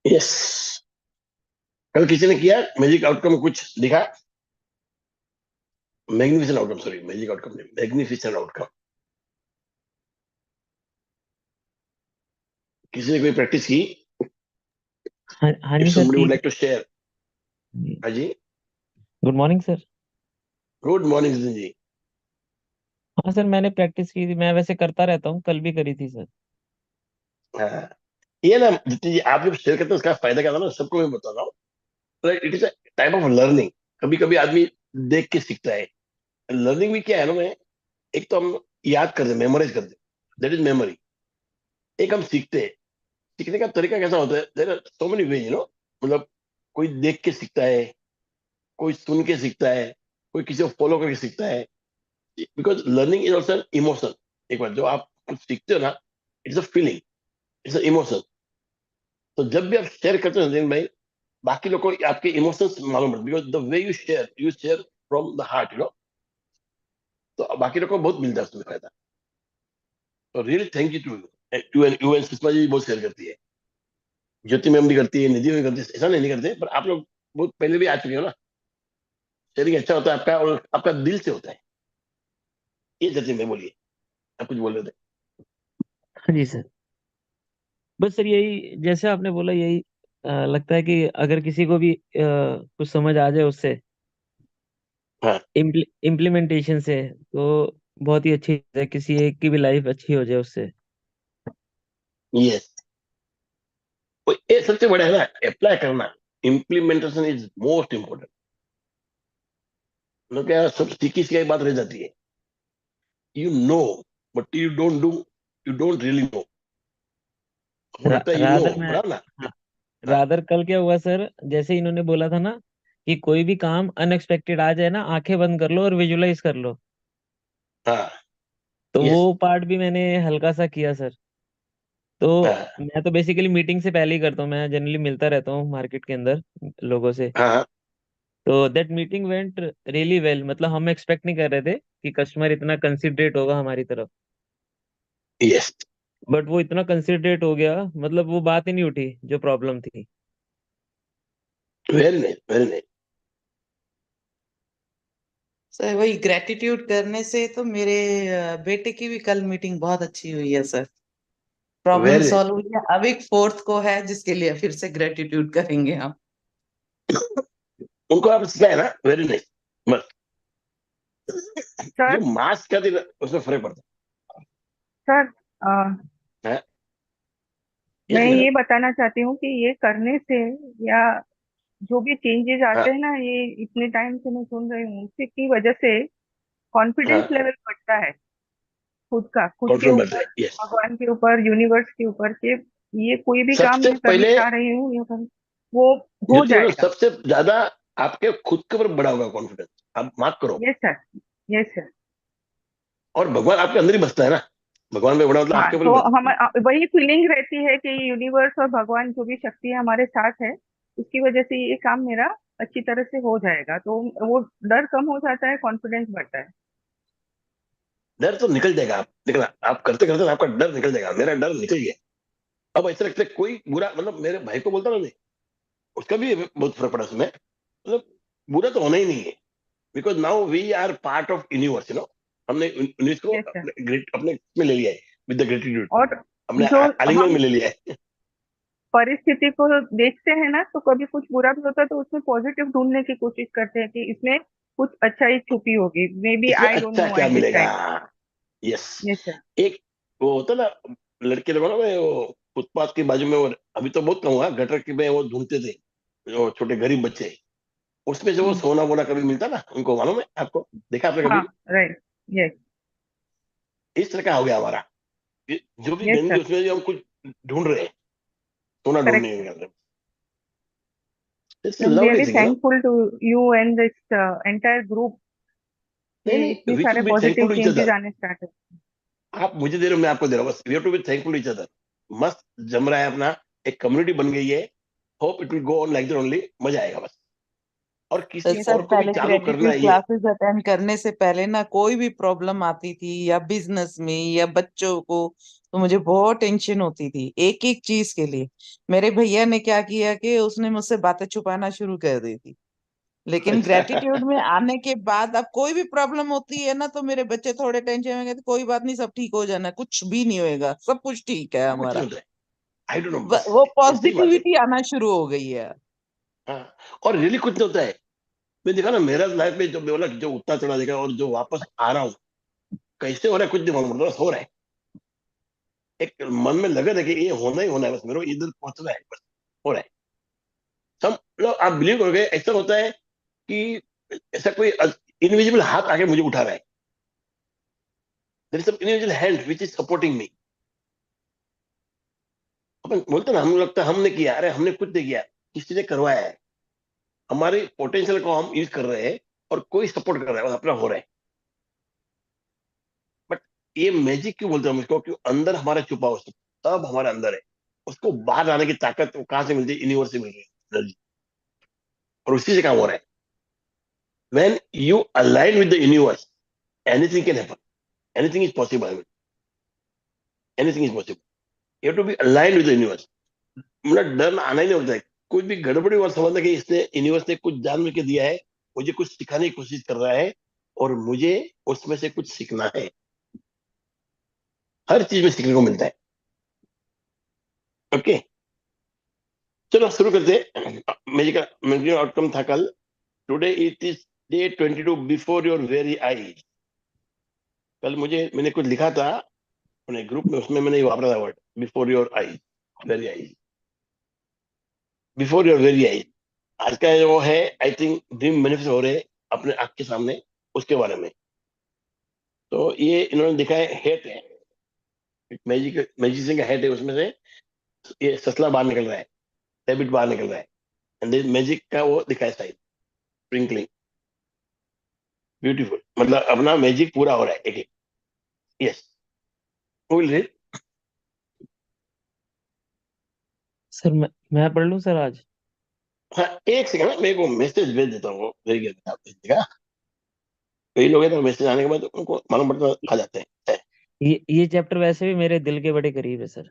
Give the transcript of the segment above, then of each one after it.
Yes. कल किसी ने किया मैजिक आउटकम कुछ दिखा? Magnificent outcome, sorry, magic outcome नहीं, मैग्निफिसेंट आउटकम। किसी ने कोई प्रैक्टिस की? हाँ हाँ इफ जी सर, somebody की would like to share। हाँ जी। Good morning sir. Good morning जी। हाँ सर, मैंने प्रैक्टिस की थी, मैं वैसे करता रहता हूँ, कल भी करी थी सर। हाँ, ये ना जितनी आप जब शेयर करते हैं उसका फायदा क्या था ना, सबको मैं बता रहा हूँ। It is a type of learning. कभी कभी आदमी देख के सीखता है। लर्निंग भी क्या है ना, मैं एक तो हम याद करते, मेमोराइज करते, दैट इज मेमोरी। एक हम सीखते हैं। सीखने का तरीका कैसा होता है, there are so many way, मतलब कोई देख के सीखता है, कोई सुन के सीखता है, कोई किसी को फॉलो करके सीखता है। Because learning is also an emotion. एक बार जो आप कुछ सीखते हो ना, it's a feeling, it's a emotion. तो जब भी आप शेयर करते हो दिन भाई, बाकी लोग को आपके इमोशंस मालूम पड़ते, because the way you share from the heart, तो बाकी लोग को बहुत मिलता है उसमें फायदा। तो really thank you too to and you and Sushma ji बहुत शेयर करती है, ज्योति मैम भी करती है, निधि भी करती है, ऐसा नहीं करते, पर आप लोग बहुत पहले भी आ चुके हो ना। शेयरिंग अच्छा होता है आपका, और आपका दिल से होता है। ये जतिन में बोलिए, आप कुछ बोल रहे थे। हाँ जी सर। बस सर, यही जैसे आपने बोला, यही लगता है कि अगर किसी को भी कुछ समझ आ जाए उससे, हाँ। इम्प्लीमेंटेशन से, तो बहुत ही अच्छी है, किसी एक की भी लाइफ अच्छी हो जाए उससे। यस। ये सबसे बड़ा है ना, अप्लाई करना। Implementation is most important. मतलब क्या, सब सीखी सिखाई बात रह जाती है। You know, but you don't do, you don't really know. हमको लगता है यू नो, रादर मैं बराबर ना? हाँ, हाँ। रादर कल क्या हुआ सर, जैसे इन्होंने बोला था ना कि कोई भी काम अनएक्सपेक्टेड आ जाए ना, आंखें बंद कर लो और विजुलाइज कर लो। हाँ। तो यस। वो पार्ट भी मैंने हल्का सा किया सर। तो हाँ। मैं तो बेसिकली मीटिंग से पहले ही करता हूँ, मैं जनरली मिलता रहता हूँ मार्केट के अंदर लोगों से। हाँ। तो that meeting went really well, मतलब हम एक्सपेक्ट नहीं कर रहे थे कि कस्टमर इतना कंसिडरेट होगा हमारी तरफ। यस। बट वो इतना कंसिडरेट हो गया, मतलब वो बात ही नहीं उठी जो प्रॉब्लम थी। Very nice, very nice. Sir वही ग्रेटिट्यूड करने से तो मेरे बेटे की भी कल मीटिंग बहुत अच्छी हुई है sir. Problem very nice. Solve हुई है, अब एक फोर्थ को है जिसके लिए फिर से ग्रेटिट्यूड करेंगे हम। उनको आप सिखाए ना, वेरी नाइस। बस जो सर मास्क का दिन उसमें फर्क पड़ता सर है। मैं यस मैडम। ये बताना चाहती हूँ कि ये करने से या जो भी चेंजेस आते हाँ। हैं ना, ये इतने टाइम से मैं सुन रही हूँ, उसी की वजह से कॉन्फिडेंस हाँ। लेवल बढ़ता है। खुद का, खुद के कॉन्फिडेंस बढ़ता ऊपर, है, यस। भगवान के ऊपर, यूनिवर्स के ऊपर, के ये कोई भी काम सबसे मैं करने पहले जा रही हूँ वो हो ज्योति मैडम, जाएगा। सबसे ज्यादा आपके खुद के ऊपर बड़ा होगा कॉन्फिडेंस। आप माफ करो। Yes sir, yes sir. और भगवान आपके अंदर ही बसता है ना। भगवान में बड़ा मतलब हाँ, आपके ऊपर तो ही हम बसता वही फीलिंग रहती है कि यूनिवर्स और भगवान जो भी शक्ति है हमारे साथ है, उसकी वजह से ये काम मेरा अच्छी तरह से हो जाएगा, तो वो डर कम हो जाता है, कॉन्फिडेंस बढ़ता है। है। डर तो निकल जाएगा, आप देखना, आप करते करते आपका डर निकल जाएगा। मेरा डर निकल गया। अब ऐसा लगता है कोई बुरा, मतलब मेरे भाई को बोलता ना नहीं, उसका भी बहुत फर्क पड़ा उसमें। मतलब बुरा तो होना ही नहीं है, because now we are part of universe, हमने यूनिवर्स को यस सर। अपने ग्रेट, अपने में ले लिया है, विद द ग्रेटिट्यूड। और अपने जो आलिंगन हम में ले लिया है। परिस्थिति को देखते हैं ना, तो कभी कुछ बुरा भी होता है तो उसमें पॉजिटिव ढूंढने की कोशिश करते हैं कि इसमें कुछ अच्छाई छुपी होगी, मे बी इसमें आई डोंट अच्छा नो क्या एट दिस मिलेगा? टाइम। यस। Yes sir. एक वो होता ना, लड़के लोगों ना, वो फुटपाथ के बाजू में, वो अभी तो बहुत कम हुआ, गटर के में वो ढूंढते थे, जो छोटे गरीब बच्चे, उसमें से वो सोना वोना कभी मिलता ना उनको, मालूम है आपको? देखा आपने हाँ, कभी? राइट। यस। इस तरह का हो गया हमारा। जो भी यस गंदगी सर। उसमें जो हम कुछ ढूंढ रहे हैं, सोना करेक्ट ढूंढने सर। के अंदर। It's I am lovely really thing. Thankful to you and this entire group नहीं कि इतने नहीं, वी सारे should be positive thankful to each changes other. आने स्टार्ट है। आप मुझे दे रहे हो, मैं आपको दे रहा हूँ, बस we have to be thankful to each other. मस्त जम रहा है अपना, एक कम्युनिटी बन गई है। Hope it will go on like that only, मजा आएगा बस। और किसी यस सर और सर। को भी पहले चालू करना ग्रेटिट्यूड ये। क्लासेस अटेंड करने से पहले ना कोई भी प्रॉब्लम आती थी या बिजनेस में या बच्चों को, तो मुझे बहुत टेंशन होती थी एक एक चीज के लिए। मेरे भैया ने क्या किया कि उसने मुझसे बातें छुपाना शुरू कर दी थी। लेकिन अच्छा। ग्रेटिट्यूड में आने के बाद अब कोई भी प्रॉब्लम होती है ना, तो मेरे बच्चे थोड़े टेंशन में कहते कोई बात नहीं, सब ठीक हो जाना, कुछ भी नहीं होएगा, सब कुछ ठीक है कुछ हमारा। नहीं होता है। आई डोंट नो, बस वो ये सही बात है। पॉजिटिविटी आना शुरू हो गई है। हाँ, और रियली कुछ नहीं होता है। मैं देखा ना मेरा लाइफ में, जो बोला जो उतना चढ़ा देखा और जो वापस आ रहा हूँ, कैसे हो रहा है कुछ नहीं मालूम, बस हो रहा है। एक मन में लगन है कि ये होना ही होना है, बस मेरे को इधर पहुंचना है, बस हो रहा है। सब मतलब आप बिलीव करोगे, ऐसा होता है कि ऐसा कोई इनविजिबल हाथ आके मुझे उठा रहा है। There is some invisible hand which is supporting me. अपन बोलते हैं ना, हम लगता है हमने किया, अरे हमने कुछ नहीं किया, किसी ने करवाया है। हमारे पोटेंशियल को हम यूज कर रहे हैं और कोई सपोर्ट कर रहा है, बस अपना हो रहा है। बट ये मैजिक क्यों बोलते हैं हम इसको, क्यों अंदर हमारा छुपा हो, सब हमारे अंदर है। उसको बाहर लाने की ताकत वो कहाँ से मिलती है? यूनिवर्स से मिल रही है, एनर्जी। और उसी से काम हो रहा है। When you align with the universe, anything can happen, anything is possible, anything is possible. You have to be align with the universe. मतलब डर आना ही नहीं होता है। कुछ भी गड़बड़ी और समझना कि इसने यूनिवर्स ने कुछ जान के दिया है, मुझे कुछ सिखाने की कोशिश कर रहा है, और मुझे उसमें से कुछ सीखना है। हर चीज में सीखने को मिलता है। ओके, चलो शुरू करते हैं। मेडिकल आउटकम था कल। Today it is day 22 before your very eyes. कल मैंने कुछ लिखा था अपने ग्रुप में, उसमें मैंने ये वापरा था word, before your eyes, very eyes, before your very eyes. आज का जो है, आई थिंक ड्रीम मैनिफेस्ट हो रहे हैं अपने आंख के सामने, उसके बारे में। तो ये इन्होंने दिखा है, हेट है, मैजिशियन का हेट है, उसमें से ये ससला बाहर निकल रहा है, रेबिट बाहर निकल रहा है, एंड मैजिक का वो दिखा है साइड, स्प्रिंकलिंग, ब्यूटीफुल। मतलब अपना मैजिक पूरा हो रहा है एक एक। Yes, will read. सर मैं पढ़ लूं सर आज? हाँ, एक सेकंड, मेरे को मैसेज भेज देता हूँ, भेज देता हूँ, भेज देगा। कई लोग हैं तो मैसेज आने के बाद उनको मालूम पड़ता आ जाते हैं। ये चैप्टर वैसे भी मेरे दिल के बड़े करीब है सर।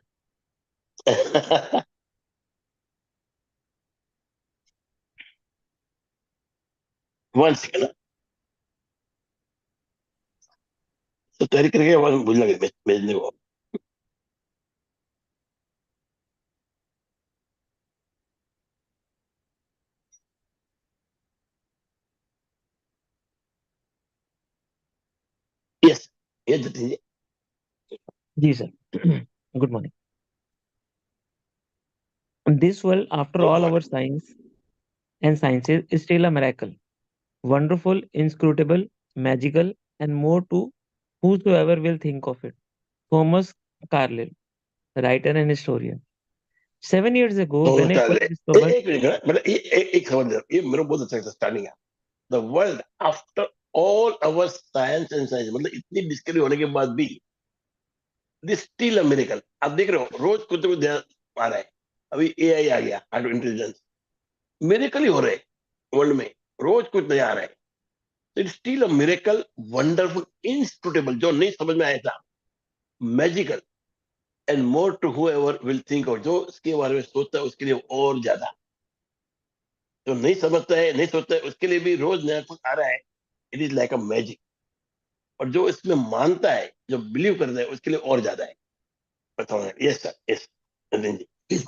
वन सेकंड, तो तैयारी करके भूल लगे भेजने को। यस, ये जतिन जी। जी sir. Good morning. This world, after good all our morning. science and sciences, is still a miracle. Wonderful, inscrutable, magical, and more to whosoever will think of it. Thomas Carlyle, writer and historian. 7 years ago, तो when I चल first discovered, एक minute, मतलब ये एक समझ लो, ये मेरे को बहुत अच्छा लगता है starting. The world after all our science and science, मतलब इतनी डिस्कवरी होने के बाद भी दिस स्टिल अ मिरेकल। आप देख रहे हो रोज कुछ ना कुछ नया आ रहा है। अभी एआई आ गया, आर्टिफिशियल इंटेलिजेंस, मिरेकल ही हो रहे हैं वर्ल्ड में, रोज कुछ नया आ रहा है। It still a miracle, wonderful, inscrutable, जो नहीं समझ में आया था, magical, and more to whoever will think, और जो इसके बारे में सोचता है उसके लिए और ज्यादा, जो नहीं समझता है नहीं सोचता है उसके लिए भी रोज नया कुछ आ रहा है। It is like a magic. और जो इसमें मानता है, जो बिलीव करता है, उसके लिए और ज्यादा है। बताओ। Yes sir, yes Nitin ji, please.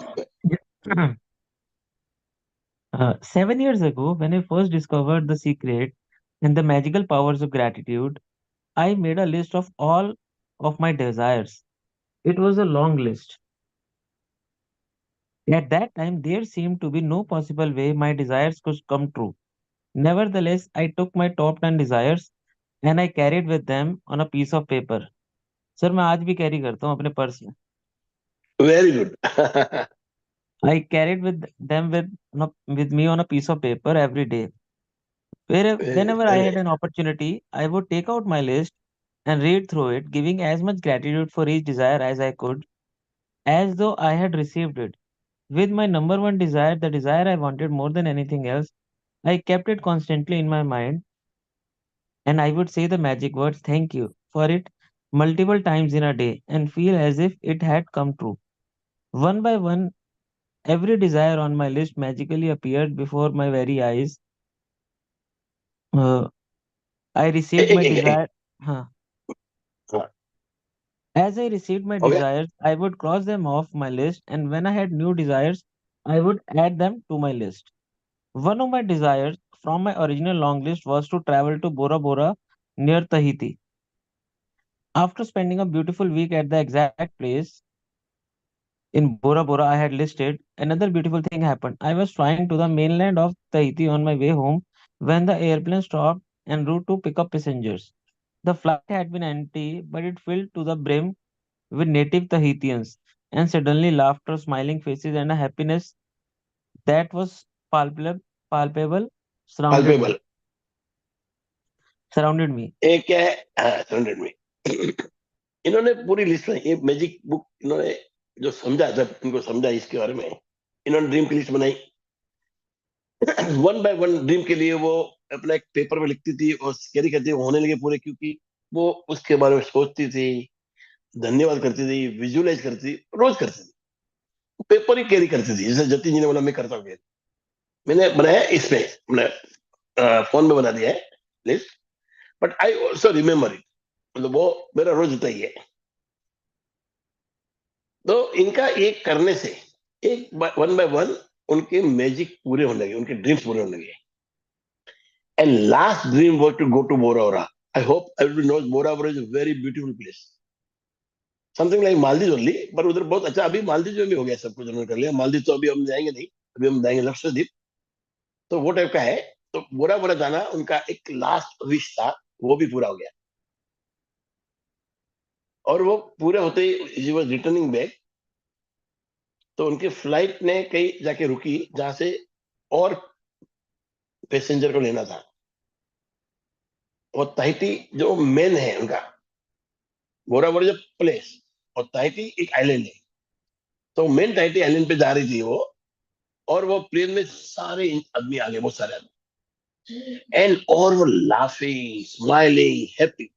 7 years ago, when I first discovered the secret and the magical powers of gratitude, I made a list of all of my desires. It was a long list. At that time, there seemed to be no possible way my desires could come true. Nevertheless, I took my top 10 desires and I carried with them on a piece of paper. Sir मैं आज भी carry करता हूँ अपने purse में। Very good. I carried with them with me on a piece of paper every day. Whenever I had an opportunity, I would take out my list and read through it, giving as much gratitude for each desire as I could, as though I had received it. With my number one desire, the desire I wanted more than anything else, I kept it constantly in my mind, and I would say the magic words, thank you, for it, multiple times in a day and feel as if it had come true. One by one, every desire on my list magically appeared before my very eyes. Uh, I received my एक desire. Huh. हाँ, As I received my हो गया. desires, I would cross them off my list, and when I had new desires, I would add them to my list. One of my desires from my original long list was to travel to Bora Bora near Tahiti. After spending a beautiful week at the exact place in Bora Bora I had listed, another beautiful thing happened. I was flying to the mainland of Tahiti on my way home when the airplane stopped en route to pick up passengers. The flight had been empty, but it filled to the brim with native Tahitians, and suddenly laughter, smiling faces, and a happiness that was palpable surrounded me. Palpable. Surrounded me. एक क्या है, हाँ, 100 में. इन्होंने पूरी list में, ये magic book इन्होंने जो समझा, जब इनको समझा इसके बारे में, इन्होंने ड्रीम की लिस्ट बनाई. वन बाय वन ड्रीम के लिए वो अपना एक पेपर में लिखती थी और कैरी करती थी, होने लगे पूरे, क्योंकि वो उसके बारे में सोचती थी, धन्यवाद करती थी, विजुअलाइज करती थी, रोज करती थी. पेपर ही कैरी करती थी, जैसे जतीन जी ने बोला मैं करता हूँ कैरी. मैंने बनाया इसमें, मैंने फोन में बना दिया है list, but I also remember it. मतलब वो मेरा रोज होता ही है. तो इनका एक करने से एक वन बाय वन उनके मैजिक पूरे होने लगे, उनके ड्रीम्स पूरे होने लगे. And last dream was to go to Bora Bora. I hope everybody knows Bora Bora is a very beautiful place. Something like Maldives only, पर उधर बहुत अच्छा. अभी मालदीव में भी हो गया, सब कुछ उन्होंने कर लिया. मालदीव तो अभी हम जाएंगे नहीं, अभी हम जाएंगे लक्षद्वीप. तो वो टाइप का है. तो बोरा बोरा जाना उनका एक लास्ट विश था, वो भी पूरा हो गया. और वो पूरे होते ही ही वाज रिटर्निंग बैक. तो उनकी फ्लाइट ने कहीं जाके रुकी जहां से और पैसेंजर को लेना था. और ताहिती जो मेन है उनका, बोरा बोरा जो प्लेस, और ताहिती एक आइलैंड है. तो मेन ताहिती आइलैंड पे जा रही थी वो. और वो प्लेन में सारे आदमी आ गए, बहुत सारे आदमी. एंड और वो लाफिंग, स्माइलिंग, हैप्पी.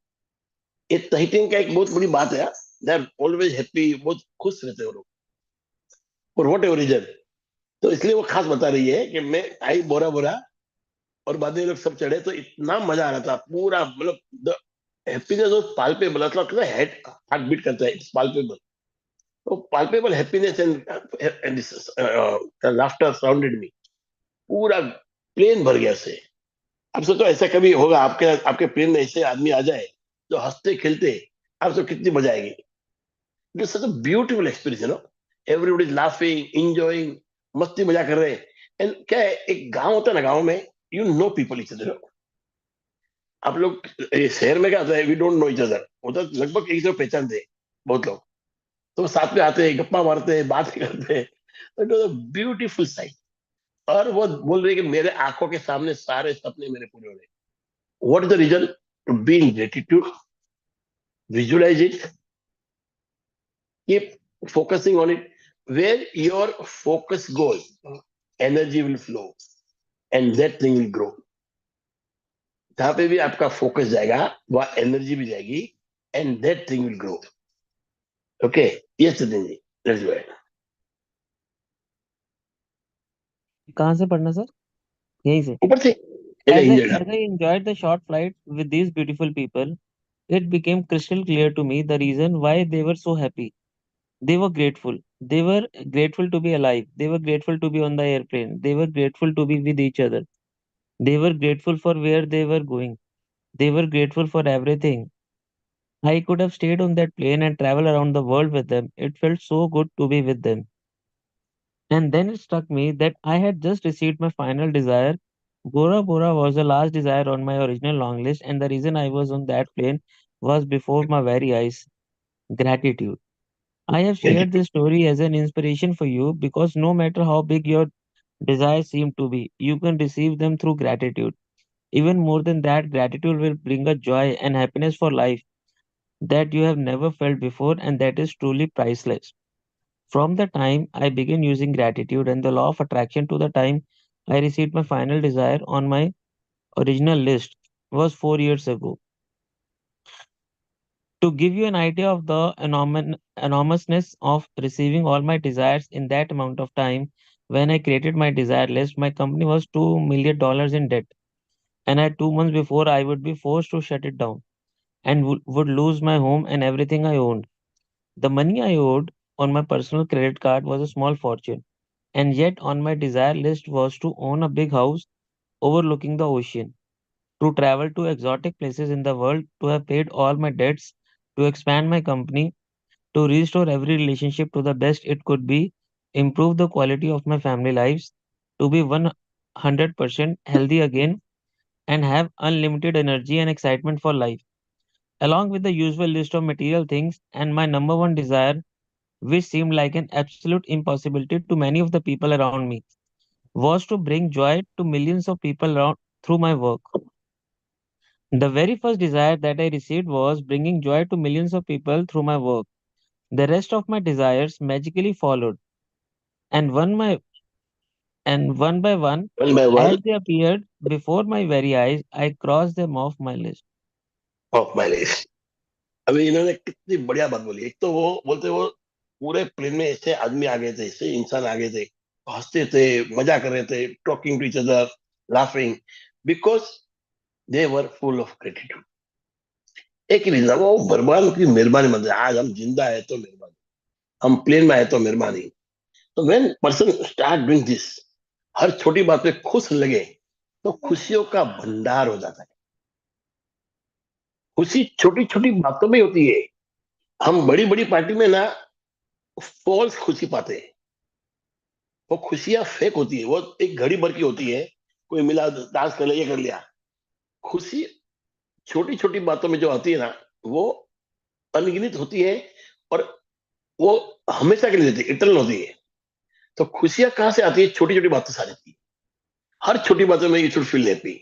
ये ताहितियन का एक बहुत बड़ी बात है, दे आर ऑलवेज हैप्पी, बहुत खुश रहते हैं वो लोग, फॉर वॉट एवर रीजन. तो इसलिए वो खास बता रही है कि मैं आई बोरा बोरा, और बाद में ये लोग सब चढ़े तो इतना मजा आ रहा था पूरा. मतलब द हैप्पीनेस वाज पाल्पेबल. मतलब हेड हार्ट बीट करता है, इट्स पाल्पेबल. तो palpable happiness and laughter surrounded me. पूरा प्लेन भर गया से. अब सोचो ऐसा कभी होगा आपके आपके प्लेन में ऐसे आदमी आ जाए जो हंसते खेलते, आप तो कितनी मजा आएगी. It is such a beautiful experience, everybody is laughing, enjoying, मस्ती मजा कर रहे हैं. एंड क्या है, एक गांव होता है ना, गांव में you know people each other. आप लोग शहर में क्या होता है, we don't know each other. उधर लगभग एक दूसरे को पहचानते हैं बहुत लोग. तो साथ में आते हैं, गप्पा मारते हैं, बात करते हैं. It was a beautiful sight. और वो बोल रही है कि मेरे आंखों के सामने सारे सपने मेरे पूरे हो रहे हैं. What is the reason? To be in gratitude, visualise it, keep focusing on it. Where your focus goes, energy will flow and that thing will grow. जहां पे भी आपका फोकस जाएगा वहां एनर्जी भी जाएगी, and that thing will grow. Okay, yes Sachin ji, let's go. कहाँ से पढ़ना सर? यहीं से. ऊपर से As I enjoy. as I enjoyed the short flight with these beautiful people, it became crystal clear to me the reason why they were so happy. They were grateful. They were grateful to be alive. They were grateful to be on the airplane. They were grateful to be with each other. They were grateful for where they were going. They were grateful for everything. I could have stayed on that plane and traveled around the world with them. It felt so good to be with them. And then it struck me that I had just received my final desire. Bora Bora was the last desire on my original long list, and the reason I was on that plane was before my very eyes. Gratitude. I have shared this story as an inspiration for you because no matter how big your desires seem to be, you can receive them through gratitude. Even more than that, gratitude will bring a joy and happiness for life that you have never felt before, and that is truly priceless. From the time I began using gratitude and the law of attraction to the time I received my final desire on my original list was 4 years ago. To give you an idea of the enormousness of receiving all my desires in that amount of time, when I created my desire list, my company was $2 million in debt, and at 2 months before, I would be forced to shut it down and would lose my home and everything I owned. The money I owed on my personal credit card was a small fortune, and yet on my desire list was to own a big house overlooking the ocean, to travel to exotic places in the world, to have paid all my debts, to expand my company, to restore every relationship to the best it could be, improve the quality of my family lives, to be 100% healthy again, and have unlimited energy and excitement for life, along with the usual list of material things. And my number one desire, which seemed like an absolute impossibility to many of the people around me, was to bring joy to millions of people around through my work. The very first desire that I received was bringing joy to millions of people through my work. The rest of my desires magically followed, and one by one, One by one as they appeared before my very eyes, I crossed them off my list. Of my list. अभी इन्होंने कितनी बढ़िया बात बोली। एक तो वो बोलते वो पूरे प्लेन में ऐसे आदमी आ गए थे, ऐसे इंसान आ गए थे, हंसते थे, मजा कर रहे थे, talking to each other, laughing, because they were full of gratitude. एक ही रीजन, वो भगवान की मेहरबानी, मतलब आज हम जिंदा है तो मेहरबानी, हम प्लेन में आए तो मेहरबानी। तो when person start doing this, हर छोटी बात पे खुश लगे, तो खुशियों का भंडार हो जाता है। खुशी छोटी छोटी बातों में होती है। हम बड़ी बड़ी पार्टी में ना फॉल्स खुशी पाते हैं, वो खुशियां फेक होती है, वो एक घड़ी भर की होती है, कोई मिला डांस कर लिया, ये कर लिया। खुशी छोटी छोटी बातों में जो आती है ना, वो अनगिनत होती है, और वो हमेशा के लिए होती है, इटर्नल होती है। तो खुशियां कहाँ से आती है? छोटी छोटी बातों से आ जाती है। हर छोटी बातों में यू शुड फील हैप्पी,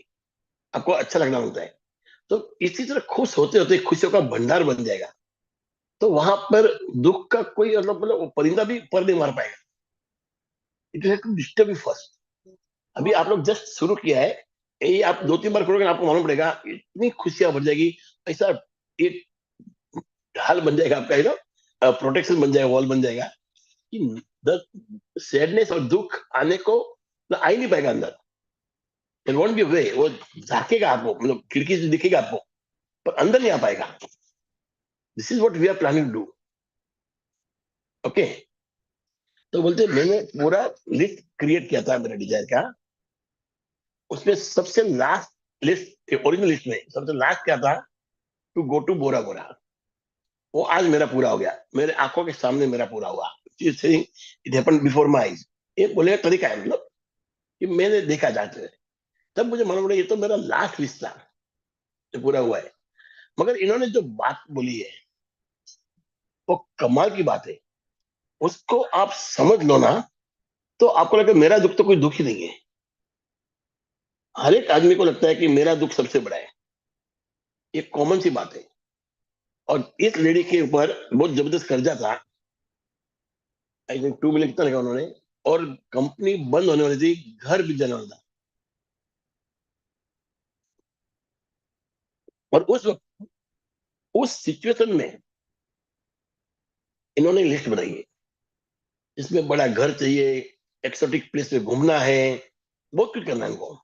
आपको अच्छा लगना होता है। तो इसी तरह खुश होते होते खुशियों का भंडार बन जाएगा। तो वहां पर दुख का कोई मतलब वो परिंदा भी पर नहीं मार पाएगा। It have to disturb you first. अभी आप लोग जस्ट शुरू किया है, ये आप 2-3 बार करोगे ना, आपको मालूम पड़ेगा, इतनी खुशियां बढ़ जाएगी। ऐसा एक ढाल बन जाएगा आपका, प्रोटेक्शन बन जाएगा, वॉल बन जाएगा कि द सैडनेस और दुख आने को आ ही नहीं पाएगा अंदर। इट वोंट बी वे, वो झाकेगा आपको, मतलब खिड़की से दिखेगा आपको, पर अंदर नहीं आ पाएगा। This is what we are planning to do. Okay, तो बोलते मैंने पूरा लिस्ट क्रिएट किया था मेरे डिजायर का। उसमें सबसे लास्ट लिस्ट, ओरिजिनल लिस्ट में सबसे लास्ट क्या था? टू गो टू बोरा बोरा। वो आज मेरा पूरा हो गया, मेरे आंखों के सामने मेरा पूरा हुआ। It happened before my eyes. ये बोले का तरीका है, मतलब कि मैंने देखा जाते हैं, तब मुझे मालूम पड़ा ये तो मेरा लास्ट लिस्ट था, ये पूरा हुआ है। मगर इन्होंने जो बात बोली है वो कमाल की बात है। उसको आप समझ लो ना, तो आपको लगता है मेरा दुख तो कोई दुख ही नहीं है। हर एक आदमी को लगता है कि मेरा दुख सबसे बड़ा है, ये कॉमन सी बात है। और इस लेडी के ऊपर बहुत जबरदस्त कर्जा था, आई थिंक 2 मिलियन कितना लगा उन्होंने, और कंपनी बंद होने वाली थी, घर भी जाने वाला था। और उस वक्त, उस सिचुएशन में इन्होंने लिस्ट बनाई है, इसमें बड़ा घर चाहिए, एक्सोटिक प्लेस में घूमना है, बहुत कुछ करना है इनको।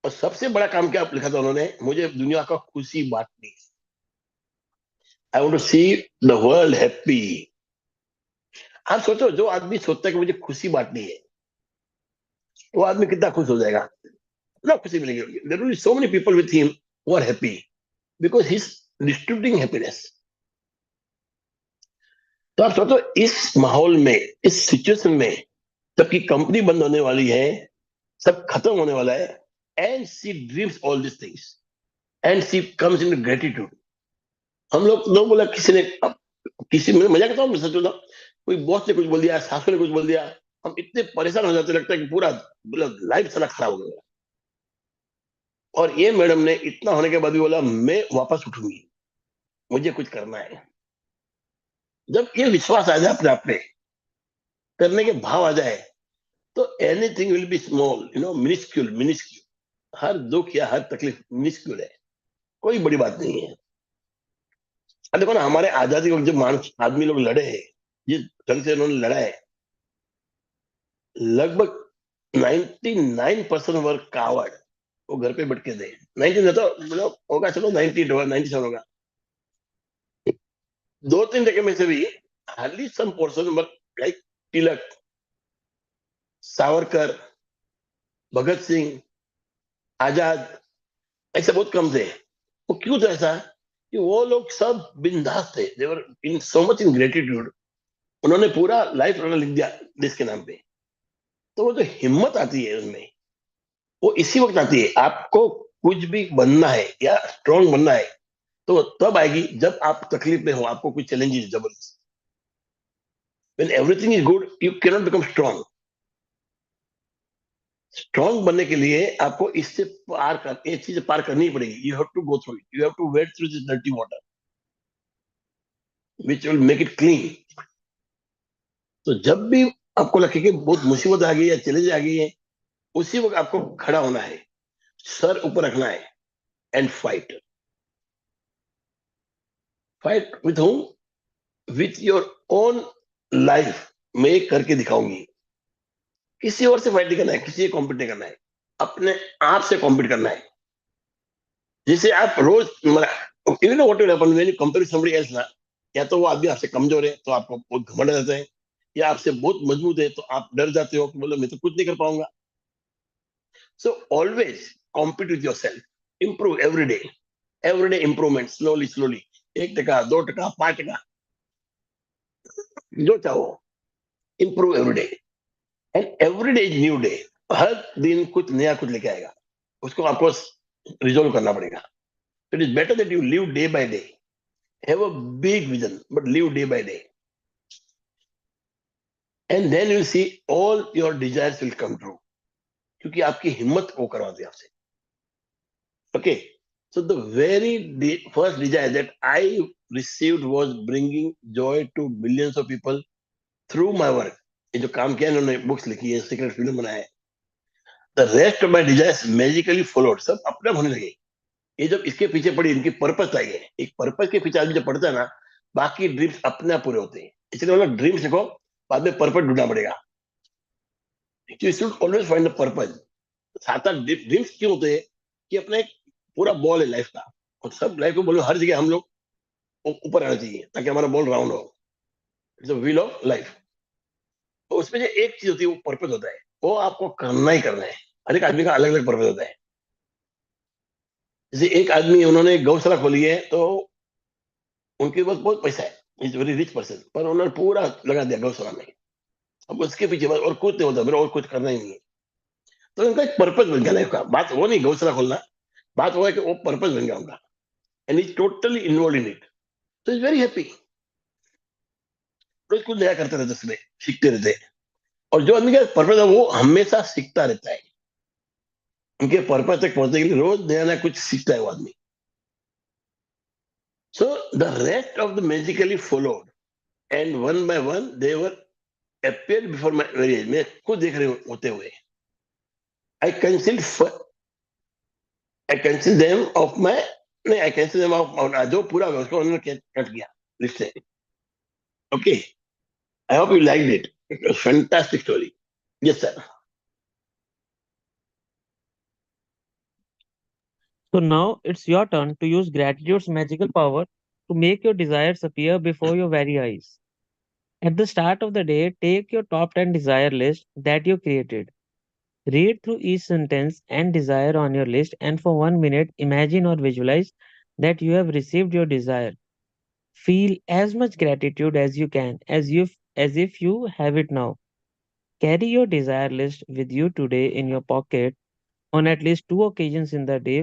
और सबसे बड़ा काम क्या लिखा था उन्होंने? मुझे दुनिया का खुशी बांटनी है। I want to see the world happy. आप सोचो, जो आदमी सोचता है कि मुझे खुशी बांटनी है, वो आदमी कितना खुश हो जाएगा, कितना खुशी मिलेगी। There will be so many people with him who are happy because he is distributing happiness. तो आप सोचो, इस माहौल में, इस सिचुएशन में, जबकि कंपनी बंद होने वाली है, सब खत्म होने वाला है, and she dreams all this things, and she comes in gratitude. हम लोग बोला, किसी ने, किसी में मजा करता हूँ, सच बताऊं, कोई बॉस ने कुछ बोल दिया, सासू ने कुछ बोल दिया, हम इतने परेशान हो जाते, लगता है कि पूरा मतलब लाइफ सारा खराब हो गया। और ये मैडम ने इतना होने के बाद भी बोला, मैं वापस उठूंगी, मुझे कुछ करना है। जब ये विश्वास आ जाए अपने आप पे, करने के भाव आ जाए, तो anything will be small, minuscule, minuscule. हर दुख या हर तकलीफ मिनिस्क्यूल है, कोई बड़ी बात नहीं है। देखो ना, हमारे आजादी वक्त जो मानस आदमी लोग लड़े हैं, जिस ढंग से उन्होंने लड़ा है, लगभग 99% वर्क कावर्ड, वो घर पे बैठ के थे। 90 नहीं तो मतलब होगा, चलो 97 होगा। 2-3 जगह में से भी hardly some portion work, like Tilak, Savarkar, Bhagat Singh, Azad, ऐसे बहुत कम थे। वो क्यों था ऐसा? कि वो लोग सब बिंदास थे, देवर इन सो मच इन ग्रेटिट्यूड। उन्होंने पूरा लाइफ उन्होंने लिख दिया देश के नाम पे। तो वो जो हिम्मत आती है उनमें, वो इसी वक्त आती है। आपको कुछ भी बनना है या स्ट्रांग बनना है, तो तब आएगी जब आप तकलीफ में हो, आपको कोई चैलेंजेस जबरदस्त। When everything is good, you can not become strong. Strong बनने के लिए आपको इससे पार कर, ये चीज पार करनी ही पड़ेगी। You have to go through it, you have to wade through this dirty water which will make it clean. तो जब भी आपको लगे कि बहुत मुसीबत आ गई या चैलेंज आ गई है, उसी वक्त आपको खड़ा होना है, सर ऊपर रखना है, and fight. Fight with home? With your own life. मैं करके दिखाऊंगी। किसी और से फाइट नहीं करना है, किसी से कॉम्पिट नहीं करना है, अपने आप से कॉम्पिट करना है। जिसे आप रोज, even what will happen when you compare somebody else ना, या तो वो आदमी आपसे कमजोर है तो आपको बहुत घमंड आ जाता है, या आपसे बहुत मजबूत है तो आप डर जाते हो कि बोलो मैं तो कुछ नहीं कर पाऊंगा। So always compete with yourself, improve every day improvement, slowly slowly, 1%, 2%, 5%, जो चाहो, improve every day. And every day is new day. हर दिन कुछ नया कुछ लेके आएगा, उसको आपको रिजोल्व करना पड़ेगा। It is better that you live day by day, have a big vision but live day by day, and then you see all your desires will come true. क्योंकि आपकी हिम्मत वो करवाती है आपसे। Okay, so the very first desire that I received was bringing joy to millions of people through my work। ये जो काम किया इन्होंने, बुक्स लिखी है, सीक्रेट फिल्म बनाया है, the rest of my desires magically followed, सब अपने आप होने लगे। ये जब इसके पीछे पड़ी, इनकी पर्पस आई है। एक पर्पस के पीछे आदमी जब पड़ता है ना, बाकी ड्रीम्स अपने आप पूरे होते हैं। इसलिए मतलब ड्रीम्स देखो, बाद में पर्पस ढूंढना पड़ेगा। You should always find the purpose. 7-8 dreams क्यों होते हैं? कि अपना एक पूरा बॉल है लाइफ का, और सब लाइफ को बोलो हर जगह हम लोग ऊपर आना चाहिए ताकि हमारा बॉल राउंड हो। It's wheel of life. तो उसमें जो एक चीज होती है वो पर्पस होता है, वो आपको करना ही करना है। हर एक आदमी का अलग अलग पर्पस होता है। जैसे एक आदमी, उन्होंने गौशाला खोली है, तो उनके पास बहुत पैसा है, इज वेरी रिच पर्सन, पर उन्होंने पूरा लगा दिया गौशाला में। अब उसके पीछे बस और कुछ नहीं होता, मेरा और कुछ करना ही नहीं है। तो उनका एक पर्पस बन गया लाइफ का। बात वो नहीं गौशाला खोलना, बात वो है कि वो पर्पस बन गया उनका, and is totally involve in it. तो इज वेरी हैप्पी। रोज कुछ नया करते रहते, सुबह सीखते रहते। और जो आदमी का पर्पस है वो हमेशा सीखता रहता है। उनके पर्पस तक पहुंचने के लिए रोज नया नया कुछ सीखता है वो आदमी। So the rest of the magically followed, and one by one they were appeared before my very eyes। मैं खुद देख रहे होते हुए, आई कंसिल आई कंसिल देम ऑफ माई, नहीं, आई कंसिल देम ऑफ, जो पूरा हुआ उसको उन्होंने कट किया लिस्ट से। Okay, I hope you like it, fantastic story. Yes sir. So now it's your turn to use gratitude's magical power to make your desires appear before your very eyes. At the start of the day, take your top 10 desire list that you created. Read through each sentence and desire on your list, and for 1 minute, imagine or visualize that you have received your desire. Feel as much gratitude as you can, as if you have it now. Carry your desire list with you today in your pocket on at least 2 occasions in the day.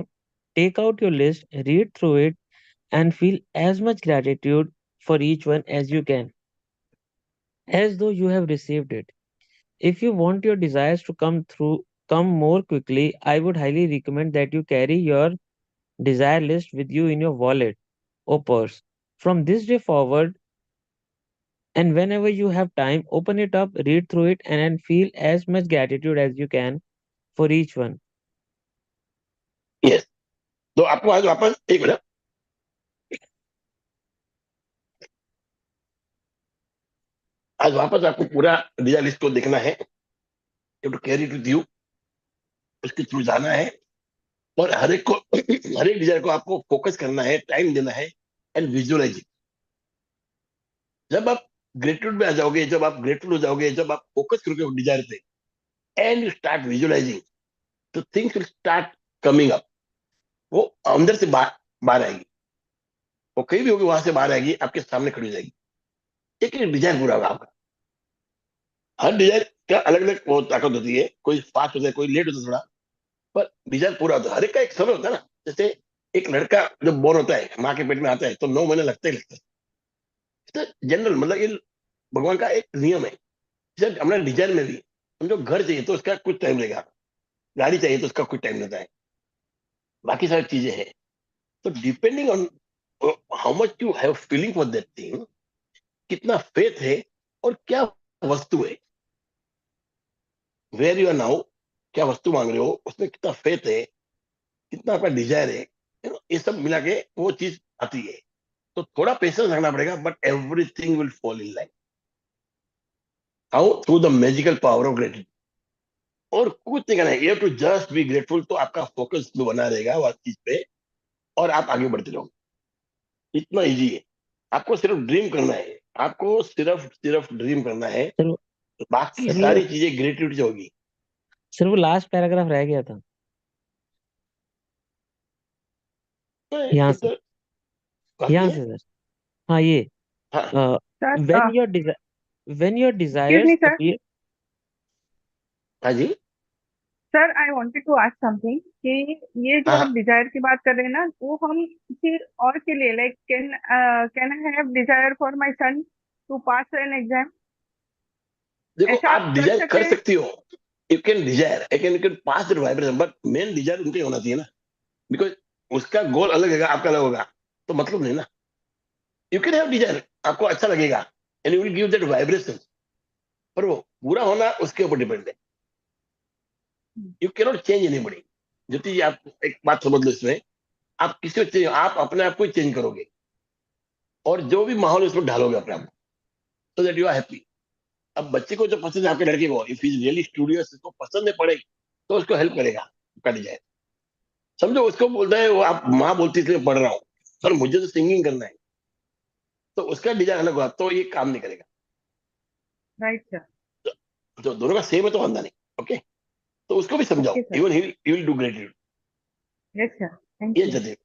Take out your list, read through it, and feel as much gratitude for each one as you can, as though you have received it. If you want your desires to come more quickly, I would highly recommend that you carry your desire list with you in your wallet or purse. From this day forward, and whenever you have time, open it up, read through it, and then feel as much gratitude as you can for each one. Yes. तो आपको आज वापस एक minute, आज वापस आपको पूरा Dzire list को देखना है, you to carry it with you, उसके थ्रू जाना है, और हर एक को हर एक डिजायर को आपको फोकस करना है, टाइम देना है, एंड विजुअलाइजिंग। जब आप ग्रेटिट्यूड में आ जाओगे, जब आप ग्रेटफुल हो जाओगे, जब आप फोकस करोगे डिजायर पे, एंड यू स्टार्ट विजुअलाइजिंग, तो things will start coming up. वो अंदर से बाहर बाहर आएगी, वो कहीं भी होगी वहां से बाहर आएगी, आपके सामने खड़ी हो जाएगी। एक एक डिजायर पूरा होगा आपका। हर डिजायर का अलग अलग वो ताकत होती है, कोई फास्ट होता है, कोई लेट होता है थोड़ा, पर डिजायर पूरा होता है। हर एक का एक समय होता है ना। जैसे एक लड़का जब बोर होता है, माँ के पेट में आता है, तो 9 महीने लगते ही लगते हैं। तो जनरल मतलब ये भगवान का एक नियम है। जैसे हमारे डिजायर में भी, समझो घर चाहिए तो उसका कुछ टाइम लगेगा, गाड़ी चाहिए तो उसका कुछ टाइम लगता है, बाकी सारी चीजें हैं। तो depending on how much you have feeling for that thing, कितना फेथ है, और क्या वस्तु है, वेयर यू आर नाउ, क्या वस्तु मांग रहे हो, उसमें कितना फेथ है, कितना आपका डिजायर है, ये सब मिला के वो चीज आती है। तो थोड़ा पेशेंस रखना पड़ेगा, but everything will fall in line. How? Through the magical power of gratitude. और कुछ नहीं करना है, you have to just be grateful, तो आपका फोकस भी बना रहेगा वो चीज पे, और आप आगे बढ़ते रहोगे। इतना इजी है। आपको सिर्फ ड्रीम करना है, आपको सिर्फ सिर्फ ड्रीम करना है, सर बाकी सर वो सारी चीजें ग्रेटिट्यूड से होगी। सर वो लास्ट पैराग्राफ रह गया था यहाँ से, तो काफी यहाँ है। से सर। हाँ ये हाँ sir when your when your excuse desires me sir. appear। हाँ जी। Sir I wanted to ask something कि ये जो हाँ आप हाँ। डिजायर की बात कर रहे हैं ना, वो हम किसी और के लिए, like can I have desire for my son to pass an exam, देखो, ऐसा आप आप कर डिजायर सकते कर हैं? सकती हो, you can desire, you can pass that vibration, but main desire उनका ही होना चाहिए ना। बिकॉज उसका गोल अलग है, आपका अलग होगा, तो मतलब नहीं ना। यू कैन हैव डिजायर, आपको अच्छा लगेगा, and you will give that vibration, पर वो पूरा होना उसके ऊपर डिपेंड है। You can not change anybody. Jyoti ji, आप एक बात समझ लो इसमें, आप किसी को चेंज, आप अपने आप को ही चेंज करोगे, और जो भी माहौल है उसमें ढालोगे अपने आप को, so that you are happy. अब बच्चे को जो पसंद है आपके लड़के को, इफ इज रियली स्टूडियस, उसको पसंद है पढ़ेगी, तो उसको हेल्प करेगा आपका डिजायर। समझो उसको बोलता है, वो आप माँ बोलती है इसलिए पढ़ रहा हूँ, सर मुझे तो सिंगिंग करना है, तो उसका डिजायर अलग हुआ, तो ये काम नहीं करेगा। Right sir. जो दोनों का सेम है तो वांदा नहीं। ओके, तो उसको भी समझाओ, okay sir. Even he will do great. Yes sir, thank ये यू। जते।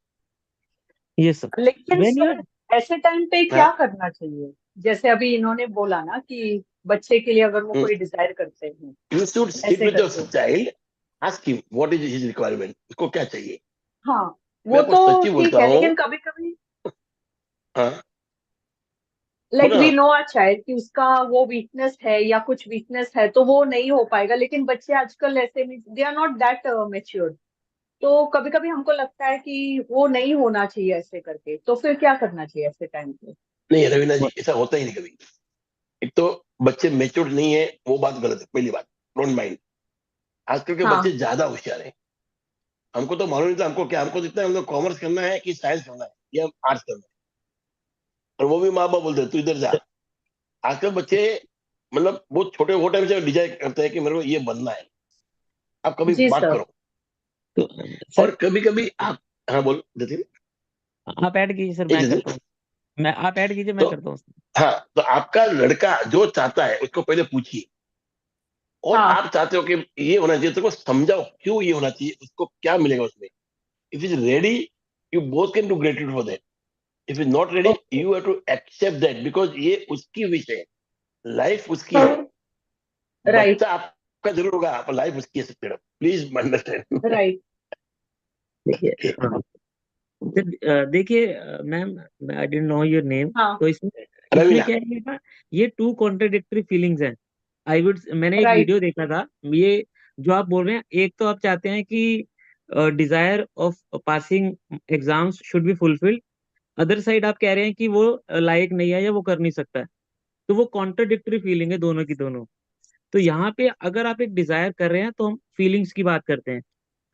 yes sir लेकिन when you सर ऐसे टाइम पे क्या हाँ। करना चाहिए? जैसे अभी इन्होंने बोला ना कि बच्चे के लिए अगर वो कोई डिजायर करते हैं यू शुड सिट ऐसे विद योर करके, child, ask him what is his requirement, उसको क्या चाहिए। हाँ मैं वो आपको तो सच्ची ठीक बोलता है, हूँ। लेकिन कभी कभी हाँ, लाइक बोलो वी ना। नो आवर चाइल्ड कि उसका वो वीकनेस है या कुछ वीकनेस है तो वो नहीं हो पाएगा, लेकिन बच्चे आजकल ऐसे में they are not that mature, तो कभी कभी हमको लगता है कि वो नहीं होना चाहिए ऐसे करके, तो फिर क्या करना चाहिए ऐसे टाइम पे? नहीं रवीना जी, ऐसा होता ही नहीं कभी। एक तो बच्चे मेच्योर नहीं है, वो बात गलत है, पहली बात। Don't mind. आजकल के बच्चे हाँ ज्यादा होशियार हैं। हमको तो मालूम नहीं था, हमको क्या, हमको जितना हमको कॉमर्स करना है कि साइंस करना है या आर्ट्स करना है, और वो भी माँ बाप बोलते हैं तू इधर जा। आजकल बच्चे मतलब बहुत छोटे वो टाइम से डिजाइन करते हैं कि मेरे को ये बनना है। आप कभी जी बात सर। करो, तो और सर कभी कभी आप, हाँ बोल जतिन। आप ऐड कीजिए सर, ये मैं जतिन, करता हूँ। मैं आप ऐड कीजिए, मैं तो करता हूँ। हाँ, तो आपका लड़का जो चाहता है उसको पहले पूछिए, और हाँ आप चाहते हो कि ये होना चाहिए, तो उसको समझाओ क्यों ये होना चाहिए, उसको क्या मिलेगा उसमें। If is ready, you both can do gratitude for that. If is not ready, okay you have to accept that, because ये उसकी विश है, लाइफ उसकी है। राइट बच्चा आपका जरूर होगा, पर लाइफ उसकी है। सबसे प्लीज अंडरस्टैंड। राइट। देखिए हाँ, देखिए ma'am, I didn't know your name. हाँ तो इसमें इसमें रवीना। क्या है ना, ये टू कॉन्ट्राडिक्टरी फीलिंग्स हैं। आई वुड, मैंने एक राइट वीडियो देखा था, ये जो आप बोल रहे हैं, एक तो आप चाहते हैं कि desire of passing exams should be fulfilled, other side आप कह रहे हैं कि वो लायक नहीं है या वो कर नहीं सकता है। तो वो कॉन्ट्राडिक्टरी फीलिंग है दोनों की दोनों। तो यहाँ पे अगर आप एक डिजायर कर रहे हैं तो हम फीलिंग्स की बात करते हैं।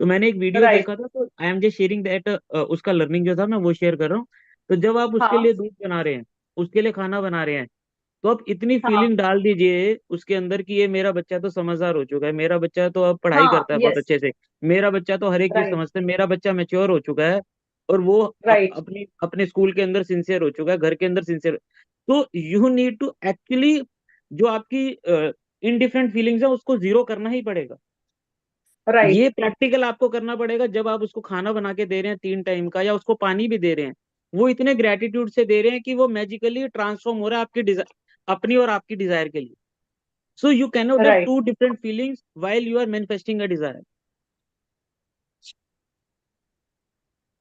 तो मैंने एक वीडियो राइट। देखा था, तो I am just sharing that, उसका लर्निंग जो था मैं वो शेयर कर रहा हूँ। तो जब आप उसके हाँ लिए दूध बना रहे हैं, उसके लिए खाना बना रहे हैं, तो आप इतनी हाँ फीलिंग डाल दीजिए उसके अंदर कि ये मेरा बच्चा तो समझदार हो चुका है, मेरा बच्चा तो अब पढ़ाई हाँ, करता है बहुत यस, अच्छे से, मेरा बच्चा तो हर एक चीज राइट, समझता है, मेरा बच्चा मैच्योर हो चुका है, और वो राइट, अपनी अपने स्कूल के अंदर सिंसियर हो चुका है, घर के अंदर सिंसियर। तो यू नीड टू एक्चुअली जो आपकी इनडिफरेंट फीलिंग्स है उसको जीरो करना ही पड़ेगा। राइट, ये प्रैक्टिकल आपको करना पड़ेगा जब आप उसको खाना बना के दे रहे हैं 3 टाइम का, या उसको पानी भी दे रहे हैं, वो इतने ग्रेटिट्यूड से दे रहे हैं कि वो मैजिकली ट्रांसफॉर्म हो रहा है आपकी अपनी और आपकी डिजायर के लिए। So you can not have right. Two different feelings while you are manifesting a desire.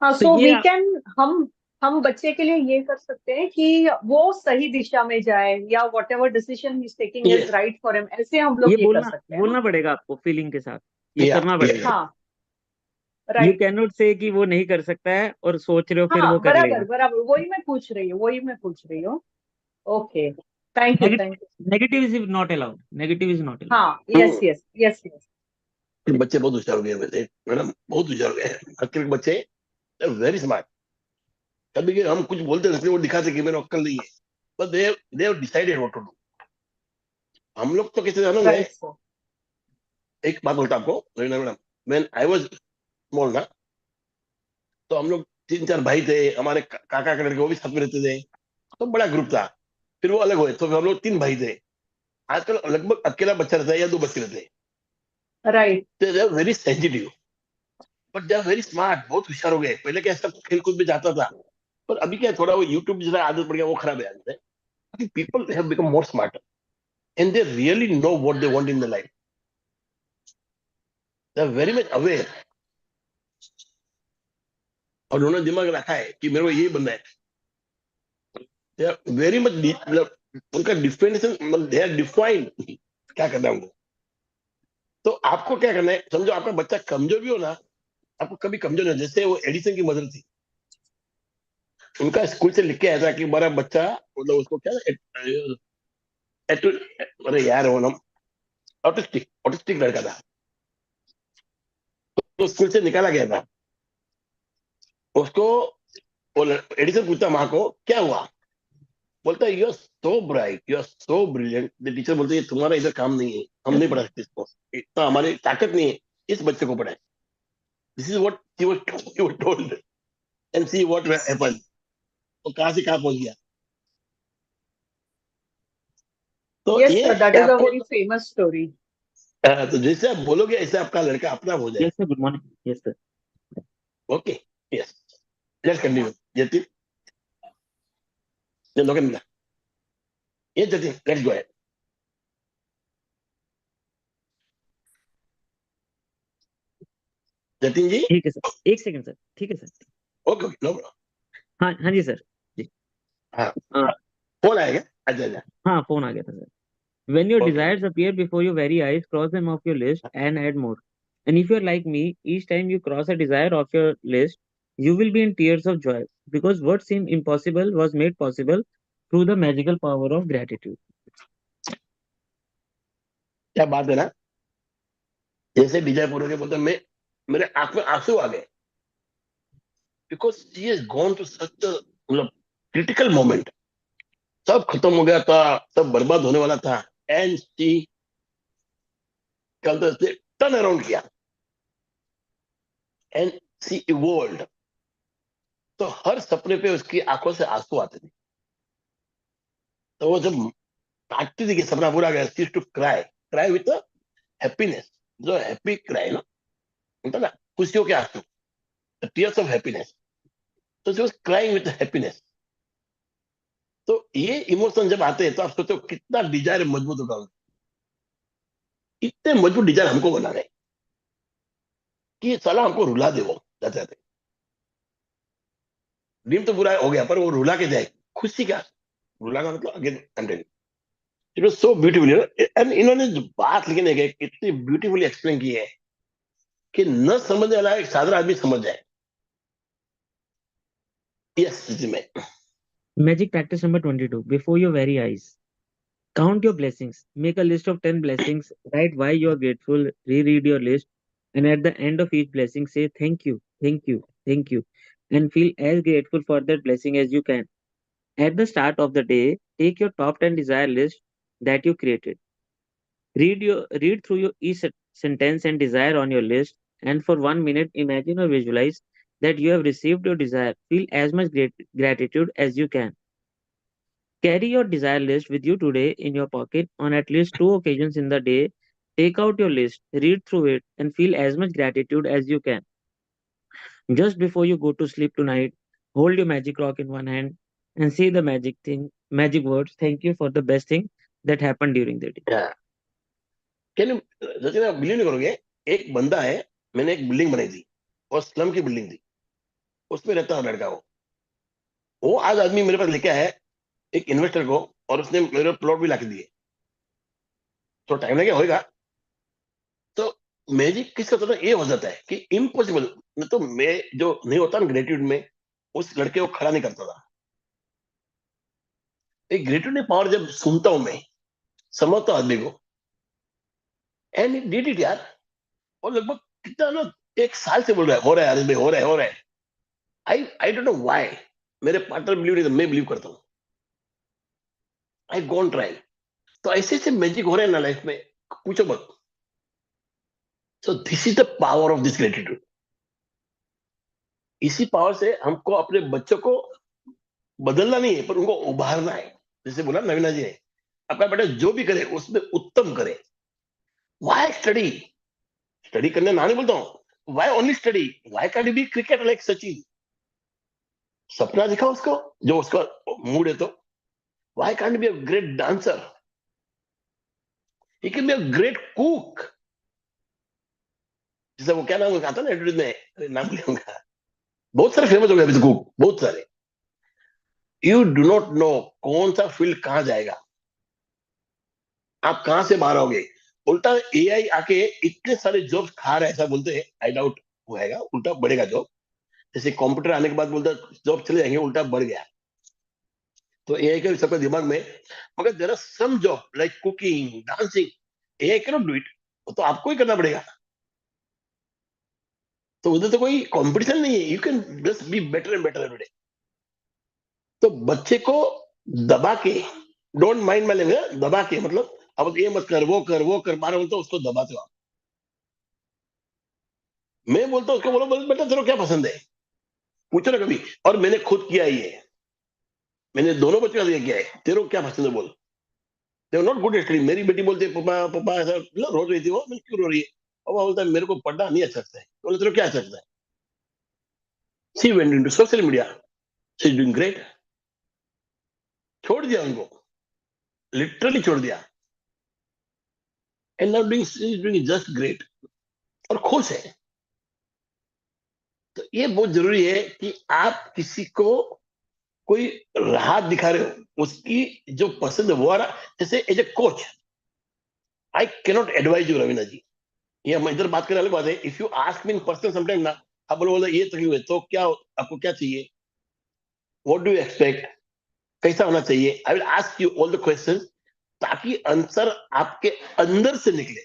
हाँ, तो सो ये वी कैन, हम बच्चे के लिए ये कर सकते हैं कि वो सही दिशा में जाए, या what ever decision he is taking ये इज राइट फॉर हिम, ऐसे हम ये लोग ये कर बोलना सकते हैं ना। बोलना पड़ेगा आपको फीलिंग के साथ, ये या करना पड़ेगा। हाँ, यू राइट। कैन नॉट से कि वो नहीं कर सकता है और सोच रहे हो फिर वो हाँ, कर बराबर लेगा। बराबर, वही मैं पूछ रही हूँ। Okay, thank you, thank you. Negative is not allowed, negative is not allowed. हाँ, यस, यस, यस, यस। बच्चे बहुत होशियार हो गए वैसे मैडम, बहुत होशियार हो गए आजकल के बच्चे, वेरी स्मार्ट। कभी कि हम कुछ बोलते रहते हैं, वो दिखाते कि मेरे अक्ल नहीं है, but they have decided what to do. हम लोग तो कैसे जानोगे, राइट सर। एक बात बोलता आपको Raveena madam, when I was small ना, तो हम लोग 3 4 भाई थे, हमारे काका के लड़के वो भी साथ में रहते थे, तो बड़ा ग्रुप था। फिर वो अलग हुए तो फिर हम लोग 3 भाई थे। आजकल लगभग अकेला बच्चा रहता है या 2 बच्चे रहते हैं। Right, they are very sensitive, but they are very smart, बहुत होशियार हो गए। पहले क्या सब खेल कूद में जाता था, पर अभी क्या थोड़ा वो यूट्यूब जैसा आदत पड़ गया, वो खराब है आदत है। People have become more smart and they really know what they want in the life, they are very much aware, और उन्होंने दिमाग रखा है कि मेरे को ये बनना है। दे आर वेरी मच, मतलब उनका डिफिनेशन, दे आर डिफाइंड क्या करना है उनको। तो आपको क्या करना है, समझो आपका बच्चा कमजोर भी हो ना, आपको कभी कमजोर नहीं, जैसे वो एडिसन की मदर थी, उनका स्कूल से लिख के आया था कि हमारा बच्चा, मतलब उसको क्या, अरे यार वो नाम, ऑटिस्टिक ऑटिस्टिक लड़का था, तो स्कूल से निकाला गया था उसको। वो एडिसन पूछता माँ को क्या हुआ, बोलता है you are so bright, you are so brilliant. The teacher बोलते है तुम्हारा इधर काम नहीं है, हम नहीं पढ़ा सकते इसको, इतना हमारी ताकत नहीं है इस बच्चे को पढ़ाए। This is what he was told, and see what happened. तो कहां से कहां पहुंच गया। तो यस ये सर, दैट इज अ आपको, वेरी फेमस स्टोरी। तो जैसे आप बोलोगे ऐसे आपका लड़का अपना हो जाए। Yes sir, good morning. Yes sir. Okay, yes, let's continue. Jatin, Jatin, ये जतिन, लेट्स गो। जतिन जी, ठीक है सर, एक सेकंड सर, ठीक है sir. Okay okay, no problem. हाँ हाँ जी सर जी। हाँ, हाँ फोन आएगा, अच्छा अच्छा, हाँ, फोन आ गया था sir. When your okay. desires appear before your very eyes, cross them off your list and add more. And if you're like me, each time you cross a desire off your list, you will be in tears of joy because what seemed impossible was made possible through the magical power of gratitude. क्या बात है ना, जैसे विजय पूरे के बोलते मैं, मेरे आंख में आंसू आ गए, because she has gone to such, मतलब क्रिटिकल मोमेंट, सब खत्म हो गया था, सब बर्बाद होने वाला था, एंड शी टर्न अराउंड किया, एंड शी इवोल्व्ड। तो हर सपने पे उसकी आंखों से आंसू आते थे, तो वो जब काटती थी कि सपना पूरा गया, she to cry, cry with happiness, जो हैप्पी क्राई ना, होता ना, खुशियों के आंसू, टीयर्स ऑफ हैप्पीनेस। तो she was crying with happiness. तो ये इमोशन जब आते हैं तो आप सोचो कितना डिजायर मजबूत होगा, इतने मजबूत डिजायर हमको बना रहे कि साला हमको रुला दे, वो जाते जाते ड्रीम तो पूरा हो गया, पर वो रुला के जाए, खुशी का, रुला का मतलब again content. It was so beautiful, and इन्होंने जो बात लिखी है इतनी ब्यूटीफुली एक्सप्लेन की है कि न समझने वाला एक साधारण आदमी समझ जाए। यस जी में, Magic practice number 22. Before your very eyes, count your blessings. Make a list of 10 blessings. Write why you are grateful. Reread your list. And at the end of each blessing, say thank you, thank you, thank you. And feel as grateful for that blessing as you can. At the start of the day, take your top 10 desire list that you created. Read through your each sentence and desire on your list, and for 1 minute, imagine or visualize that you have received your desire. Feel as much gratitude as you can. Carry your desire list with you today in your pocket on at least 2 occasions in the day. Take out your list, read through it, and feel as much gratitude as you can. Just before you go to sleep tonight, hold your magic rock in one hand and say the magic words. Thank you for the best thing that happened during the day. Yeah. Can you, Sachin आप believe नहीं करोगे, एक बंदा है, मैंने एक building बनाई थी और स्लम की बिल्डिंग थी, उसमें रहता है लड़का। वो आज आदमी मेरे पास लेके आया है एक इन्वेस्टर को, और उसने मेरे प्लॉट भी लाके दिए। तो टाइम लगे होएगा। तो मैजिक किसका होता है, ये हो जाता है कि इम्पॉसिबल। तो मैं जो नहीं होता ना ग्रेटिट्यूड में, उस लड़के को खड़ा नहीं करता था। एक ग्रेटिट्यूड पावर जब सुनता हूं मैं, समझता हूं आदमी को, एंड डिड इट यार। और लगभग कितना ना, एक साल से बोल रहा है, हो रहा है आदिल भाई, हो रहा है, हो रहा है। I don't know why. मेरे पार्टनर बिलीव नहीं, मैं बिलीव करता हूँ। आई गोन ट्राई। तो ऐसे ऐसे मैजिक हो रहे हैं ना लाइफ में, पूछो मत। So this is the power of this gratitude. इसी पावर से हमको अपने बच्चों को बदलना नहीं है, पर उनको उभारना है। जैसे बोला नवीना जी ने, आपका बेटा जो भी करे उसमें उत्तम करे। वाई स्टडी, स्टडी करने ना नहीं बोलता हूँ, why only study, why can be cricket like Sachin. सपना दिखा उसको, जो उसका मूड है। तो why can be a great dancer, he can be a great cook. जैसे वो क्या नाम आता ना एडवर्टाइज में, अरे नाम लिया, बहुत सारे फेमस हो गए अभी तो कुक, बहुत सारे। यू डू नॉट नो कौन सा फील्ड कहां जाएगा, आप कहां से बाहर आओगे। उल्टा एआई आके इतने सारे जॉब्स खा रहा है, ऐसा बोलते हैं। आई डाउट होएगा, उल्टा बढ़ेगा जॉब। जैसे कंप्यूटर आने के बाद बोलता जॉब चले जाएंगे, उल्टा बढ़ गया। तो एआई के सबके दिमाग में, मगर there are some job like cooking, dancing, AI can not do it, तो आपको ही करना पड़ेगा। तो उधर तो कोई कंपटीशन नहीं है, you can just be better and better every day. तो बच्चे को दबा के, डोंट माइंड माई लैंग्वेज, दबा के मतलब अब ये मत कर, वो कर, वो कर, बारह बोलते हो उसको दबाते हो आप। मैं बोलता हूँ उसको, बोलो बोलो बेटा तेरे को क्या पसंद है, पूछो ना कभी। और मैंने खुद किया ही है, मैंने दोनों बच्चों का किया है। तेरे को क्या पसंद है बोल। They not good study. मेरी बेटी बोलती है पापा पापा ऐसा, रो रही थी वो, मैं क्यों रो रही है। और वो बोलता है मेरे को पढ़ना नहीं अच्छा लगता है। बोले तेरे को क्या अच्छा लगता है। She went into social media, she is doing great. छोड़ दिया उनको, लिटरली छोड़ दिया, and now doing just great, और खुश है। तो ये बहुत जरूरी है कि आप किसी को कोई राह दिखा रहे हो, उसकी जो पसंद है वो आ रहा। जैसे as a coach, I cannot advise you Raveena ji. ये हम इधर बात करने वाली बात है। If you ask me in personal sometime ना, आप बोलो ये तकलीफ है, तो क्या आपको क्या चाहिए, व्हाट डू यू एक्सपेक्ट, कैसा होना चाहिए, I will ask you all the question, ताकि आंसर आपके अंदर से निकले।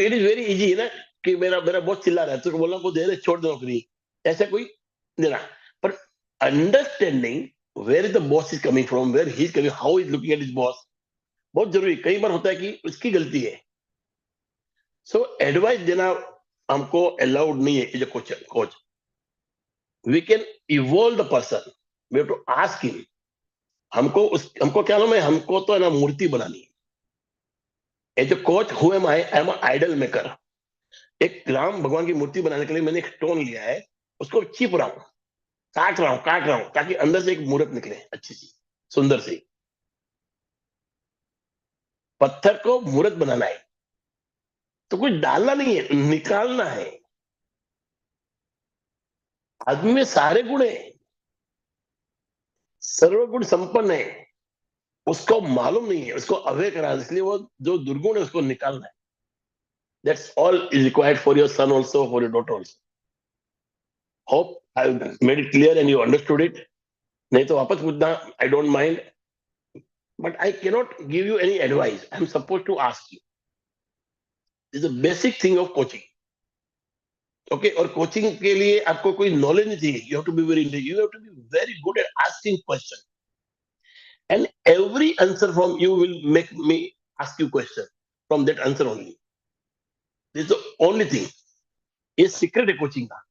इट इज वेरी इजी है ना, कि मेरा मेरा बॉस चिल्ला रहा है तो बोलना को दे दे, छोड़ दो नौकरी, ऐसा कोई देना। पर understanding where is the boss is coming from, where he is coming, how is looking at his boss, बहुत जरूरी। कई बार होता है कि उसकी गलती है। सो एडवाइस देना हमको अलाउड नहीं है as a coach. We can evolve the person, we have to ask him. हमको क्या नाम है, हमको तो है ना मूर्ति बनानी है। As a coach who am I am idol maker. एक राम भगवान की मूर्ति बनाने के लिए मैंने एक स्टोन लिया है, उसको चिप रहा हूं, काट रहा हूं, ताकि अंदर से एक मूर्त निकले अच्छी सी, सुंदर सी। पत्थर को मूर्त बनाना है, तो कुछ डालना नहीं है, निकालना है। आदमी में सारे गुण है, सर्वगुण संपन्न है, उसको मालूम नहीं है, उसको अवे करा, इसलिए वो जो दुर्गुण है उसको निकालना है। That's all is required for your son also, for your daughter also. Hope I made it clear and you understood it. नहीं तो वापस पूछना, I don't mind, but I cannot give you any advice, I am suppose to ask you. Is the basic thing of coaching. Okay, और coaching के लिए आपको कोई knowledge नहीं चाहिए, you have to be very intelligent, you have to be very good at asking question, and every answer from you will make me ask you question from that answer only, this is the only thing, ये secret है coaching का।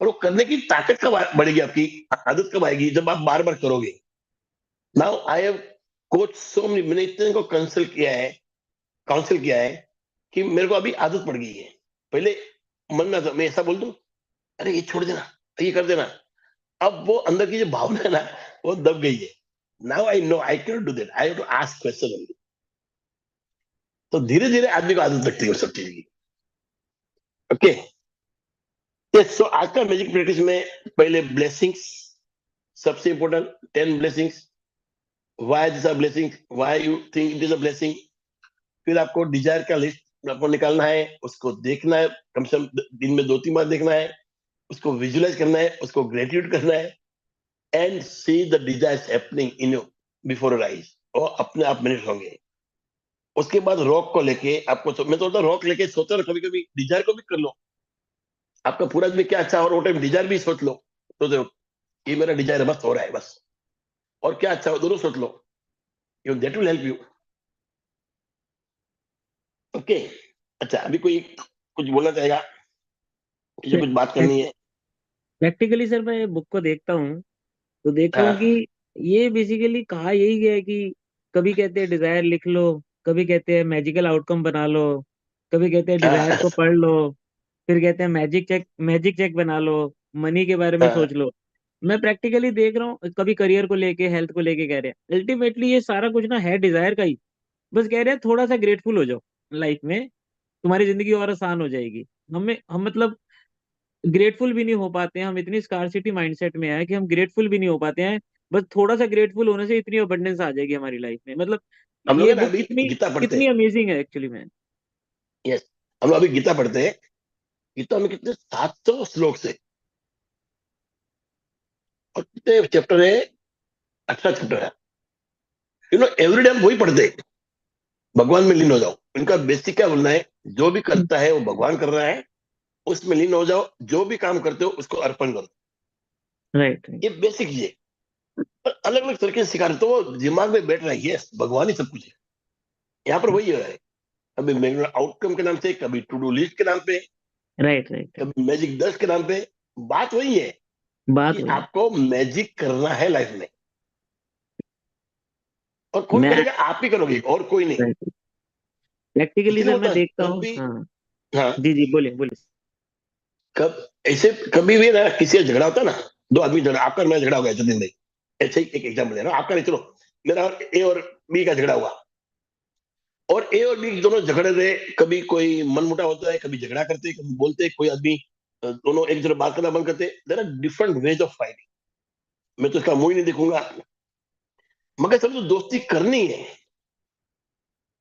और वो करने की ताकत कब बढ़ेगी, आपकी आदत कब आएगी, जब आप बार बार करोगे। Now I have coach so many, मैंने इतने को काउंसिल किया है कि मेरे को अभी आदत पड़ गई है। पहले मन में था, मैं ऐसा बोल दूं, अरे ये छोड़ देना, ये कर देना, अब वो अंदर की जो भावना है ना, वो दब गई है। Now I know I can do that, I have to ask question only. तो धीरे धीरे आदमी को आदत लगती है उस सब चीज की। ओके, यस, सो आज का मैजिक प्रैक्टिस में पहले ब्लेसिंग्स, सबसे important 10 blessings, why this are blessings, why you think it is a blessing. फिर आपको डिजायर का लिस्ट आपको निकालना है, उसको देखना है, कम से कम दिन में 2-3 बार देखना है, उसको विजुलाइज करना है, उसको ग्रेटिट्यूड करना है, and see the desires happening in you before your eyes, और अपने आप मैनेज होंगे। उसके बाद रॉक को लेके आपको मैं तो रॉक लेके सोचो ना, कभी कभी डिजायर को भी कर लो, आपका पूरा दिन क्या अच्छा, और वो टाइम डिजायर भी सोच लो, तो देखो ये मेरा डिजायर बस हो रहा है बस, और क्या अच्छा हो दोनों सोच लो, you that will help you. Okay, अच्छा, अभी कोई कुछ बोलना चाहेगा, मुझे कुछ बात करनी है? प्रैक्टिकली सर मैं बुक को देखता हूँ तो देखता हूँ हाँ, कि ये बेसिकली कहा यही गया है कि कभी कहते हैं डिजायर लिख लो, कभी कहते हैं मैजिकल आउटकम बना लो, कभी कहते हैं डिजायर हाँ, को पढ़ लो, फिर कहते हैं मैजिक चेक बना लो, मनी के बारे में हाँ। सोच लो। मैं प्रैक्टिकली देख रहा हूँ कभी करियर को लेके, हेल्थ को लेके कह रहे हैं, अल्टीमेटली ये सारा कुछ ना है डिजायर का ही। बस कह रहे हैं थोड़ा सा ग्रेटफुल हो जाओ लाइफ में, तुम्हारी जिंदगी और आसान हो जाएगी। हम मतलब ग्रेटफुल भी नहीं हो पाते हैं, हम इतनी स्कार्सिटी माइंडसेट में है कि हम ग्रेटफुल भी नहीं हो पाते हैं। बस थोड़ा सा ग्रेटफुल होने से इतनी अबंडेंस आ जाएगी हमारी लाइफ में। मतलब हम लोग ये है ना बुक अभी कितनी गीता पढ़ते कितनी हैं। अमेजिंग है एक्चुअली में। यस, हम लोग अभी गीता पढ़ते हैं। गीता में कितने 700 श्लोक से, और कितने चैप्टर है, 18 चैप्टर है। एवरीडे हम वही पढ़ते हैं, भगवान में लीन हो जाओ। इनका बेसिक क्या बोलना है, जो भी करता है वो भगवान कर रहा है, उसमें लीन हो जाओ, जो भी काम करते हो उसको अर्पण करो। राइट। ये बेसिक चीज है, अलग अलग तरीके से सिखा रहे, तो वो दिमाग में बैठ रहा है, यस भगवान ही सब कुछ है। यहाँ पर वही है, कभी आउटकम के नाम से, कभी टू डू लिस्ट के नाम पे, राइट राइट। कभी मैजिक डस्ट के नाम पे। बात वही है बात कि वही है। आपको मैजिक करना है लाइफ में, और कौन मैं करेगा, आप ही करोगे, और कोई नहीं। प्रैक्टिकली इसलिए सर होता मैं है देखता हूँ। कभी, हाँ हाँ, जी जी, बोलिए बोलिए। कब ऐसे कभी भी ना किसी से झगड़ा होता है ना, दो आदमी झगड़ा, आपका और मेरा झगड़ा हो गया जतिन भाई, ऐसे ही एक एग्जाम्पल है ना, आपका नहीं, चलो मेरा और ए और बी का झगड़ा हुआ, और ए और बी दोनों झगड़े रहे, कभी कोई मनमुटाव होता है, कभी झगड़ा करते, कभी बोलते, कोई आदमी, दोनों एक दूसरे बात करना बंद करते, there are different ways of fighting. मैं तो इसका मुंह ही नहीं देखूंगा, मगर सब तो दोस्ती करनी है।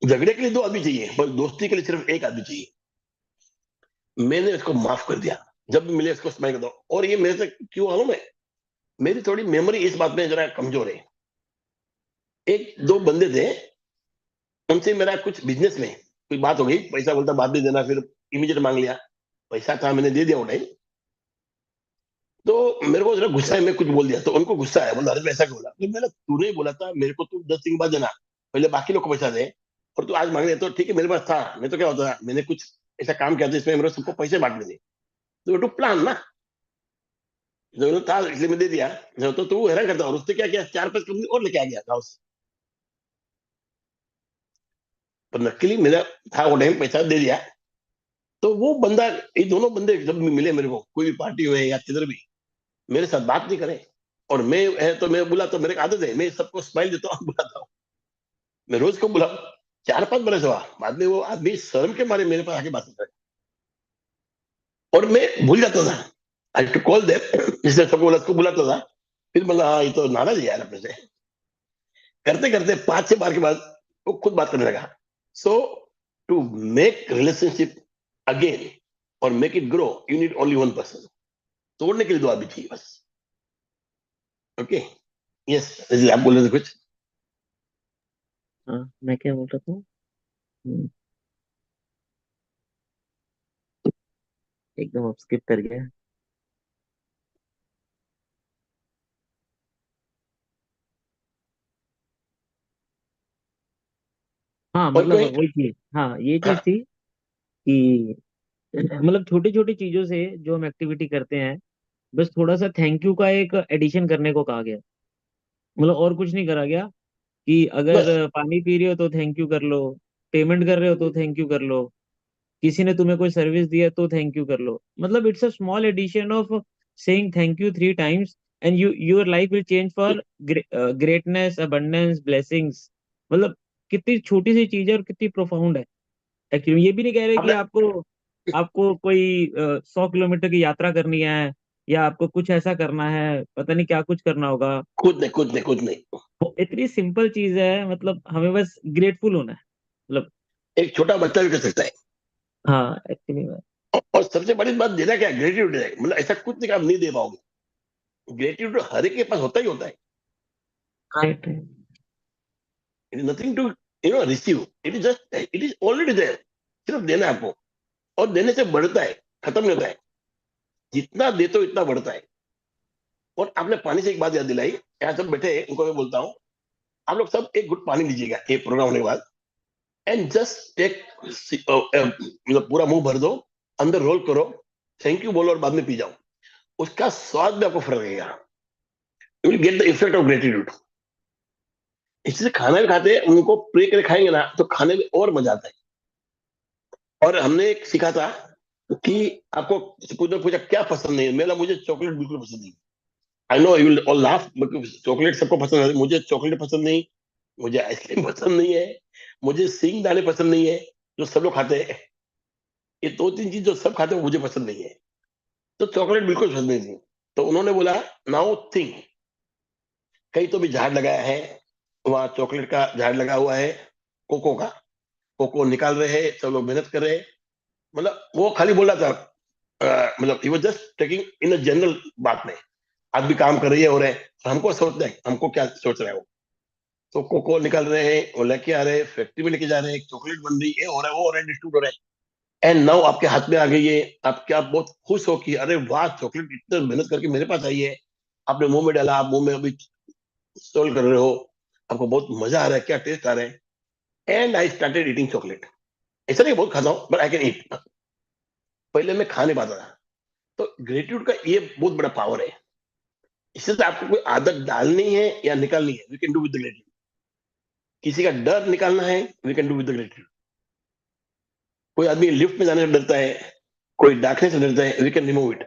झगड़े के लिए दो आदमी चाहिए, पर दोस्ती के लिए सिर्फ एक आदमी चाहिए। मैंने इसको माफ कर दिया, जब भी मिले इसको स्माइल कर दो। और ये मेरे से क्यों मालूम है, मेरी थोड़ी मेमोरी इस बात में जरा कमजोर है। एक दो बंदे थे, उनसे मेरा कुछ बिजनेस में कोई बात हो गई, पैसा बोलता बाद में देना, फिर इमीडिएट मांग लिया, पैसा था मैंने दे दिया वो टाइम। तो मेरे को जरा गुस्सा है, मैं कुछ बोल दिया, तो उनको गुस्सा आया, बोला अरे ऐसा क्यों बोला, तो मैंने, तूने ही बोला था मेरे को, तू 10 दिन बाद देना, पहले बाकी लोग को पैसा दे, और तू आज मांग रहे, तो ठीक है मेरे पास था, नहीं तो क्या होता है, मैंने कुछ ऐसा काम किया था इसमें मेरे को सबको पैसे बांटने थे, तो टू प्लान ना, जो था इसलिए मैं दे दिया। तो तू हैरान करता, और उसने क्या किया, 4-5 कंपनी और लेके आ गया गाँव से, पर नकली मेरा था वो टाइम, पैसा दे दिया। तो वो बंदा, ये दोनों बंदे जब भी मिले मेरे को, कोई भी पार्टी हुए या किधर भी, मेरे साथ बात नहीं करे, और मैं है तो मैं बुला, तो मेरे आदत है, मैं सबको स्माइल देता हूँ, बुलाता हूँ, मैं रोज को बुलाऊं। 4-5 बरस हुआ, बाद में वो आदमी शर्म के मारे मेरे पास आके बात करता है, और मैं भूल जाता था, आई टू कॉल देम, इसलिए सबको बोला, उसको बुलाता था, फिर बोला हाँ ये तो नाराज है यार अपने से। करते करते 5-6 बार के बाद वो खुद बात करने लगा। सो टू मेक रिलेशनशिप अगेन और make it grow, you need only one person, तोड़ने के लिए दो आदमी चाहिए बस। ओके, यस, आप बोल रहे थे कुछ? हाँ मैं क्या बोल रहा था। हम्म, एकदम आप स्किप कर गए। हाँ और मतलब कोई, वही चीज, हाँ ये चीज हाँ थी कि मतलब छोटी छोटी चीजों से जो हम एक्टिविटी करते हैं, बस थोड़ा सा थैंक यू का एक एडिशन करने को कहा गया। मतलब और कुछ नहीं करा गया कि बस अगर पानी पी रहे हो तो थैंक यू कर लो, पेमेंट कर रहे हो तो थैंक यू कर लो, किसी ने तुम्हें कोई सर्विस दिया तो थैंक यू कर लो। मतलब it's a small addition of saying thank you 3 times and your life will change for greatness, abundance, blessings. मतलब कितनी छोटी सी चीज है और कितनी प्रोफाउंड है। एक्चुअली ये भी नहीं कह रहे कि आपने आपको आपको कोई 100 किलोमीटर की यात्रा करनी है या आपको कुछ ऐसा करना है, पता नहीं क्या कुछ करना होगा। कुछ नहीं। वो इतनी सिंपल चीज है, मतलब हमें बस ग्रेटफुल होना है। मतलब एक छोटा बच्चा भी कर सकता है। हाँ एक्चुअली और सबसे बड़ी बात देना क्या, ग्रेटिट्यूड है। मतलब ऐसा कुछ नहीं कि आप नहीं दे पाओगे, ग्रेटिट्यूड हर एक के पास होता ही होता है। Right. It is nothing to receive, it is just, it is already there. सिर्फ देना है आपको, और देने से बढ़ता है, खत्म नहीं होता है। जितना देते हो इतना बढ़ता है। और आपने पानी से एक बात याद दिलाई, यहाँ सब बैठे हैं, उनको मैं बोलता हूँ, आप लोग सब एक घुट पानी लीजिएगा ये प्रोग्राम होने के बाद, एंड जस्ट टेक, मतलब पूरा मुंह भर दो, अंदर रोल करो, थैंक यू बोलो और बाद में पी जाओ। उसका स्वाद भी आपको फर्क लगेगा। You will get the effect of gratitude. इससे खाना भी खाते हैं, उनको प्रे करके खाएंगे ना तो खाने में और मजा आता है। और हमने एक सीखा था कि आपको पूछा पूछा क्या पसंद नहीं है, मेरा मुझे चॉकलेट बिल्कुल पसंद नहीं। I know you will all laugh, chocolate सबको पसंद है, मुझे चॉकलेट पसंद नहीं, मुझे आइसक्रीम पसंद नहीं है, मुझे सिंग दाने पसंद नहीं है, जो सब लोग खाते हैं। ये दो तीन चीज जो सब खाते हैं वो मुझे पसंद नहीं है। तो चॉकलेट बिल्कुल पसंद नहीं थी। तो उन्होंने बोला, नाउ थिंक, कहीं तो भी झाड़ लगाया है, वहां चॉकलेट का झाड़ लगा हुआ है, कोको का, कोको निकाल रहे हैं, सब लोग मेहनत कर रहे हैं। मतलब वो खाली बोल रहा था, मतलब he was just taking in a general बात में, आप भी काम कर रही है हो रहे हैं, तो हमको सोचते हैं हमको क्या सोच रहे हो। तो कोको निकाल रहे हैं, वो लेके आ रहे हैं, फैक्ट्री में लेके जा रहे हैं, चॉकलेट बन रही है, हो रहा है, वो हो रहा है, डिस्ट्रीब्यूट हो रहा है, एंड नाउ आपके हाथ में आ गई है। आप क्या बहुत खुश हो कि अरे वाह, चॉकलेट इतना मेहनत करके मेरे पास आई है, आपने मुंह में डाला, आप मुंह में अभी सोल कर रहे हो, आपको बहुत मजा आ रहा है, क्या टेस्ट आ रहा है। And I started eating chocolate. ऐसा नहीं बहुत खाता हूँ, बट आई कैन ईट। पहले मैं खा नहीं पाता था। तो ग्रेटिट्यूड का ये बहुत बड़ा पावर है। इससे तो आपको कोई आदत डालनी है या निकालनी है, we can do with the gratitude. किसी का डर निकालना है, we can do with the gratitude. कोई आदमी लिफ्ट में जाने से डरता है, कोई डाकने से डरता है, वी कैन रिमूव इट।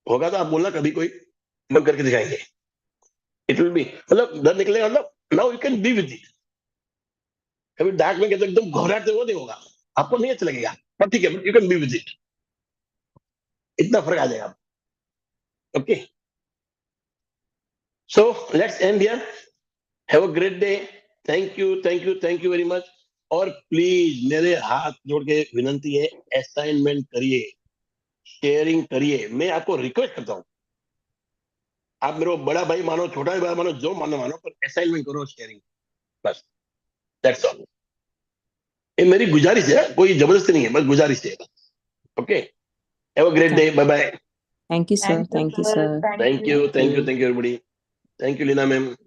होगा तो आप बोलना कभी, कोई हम करके दिखाएंगे। इट विल बी, मतलब डर निकलेगा, मतलब now you can be with it. कभी डाक में कहते एकदम घबराहट से वो नहीं होगा, आपको नहीं अच्छा लगेगा, पर ठीक है, but you can be with it. इतना फर्क आ जाएगा। Okay, so let's end here. Have a great day. Thank you, thank you, thank you very much. और प्लीज मेरे हाथ जोड़ के विनंती है, असाइनमेंट करिए, शेयरिंग करिए। मैं आपको रिक्वेस्ट करता हूँ, आप मेरे को बड़ा भाई मानो, छोटा भाई मानो, जो मानो मानो, पर असाइनमेंट करो, शेयरिंग, बस, दैट्स ऑल। ये मेरी गुजारिश है, कोई जबरदस्ती नहीं है, बस गुजारिश है। Okay, have a great day, bye bye. Thank you, sir. Thank you, sir. Thank you, thank you, thank you everybody. Thank you Leena ma'am.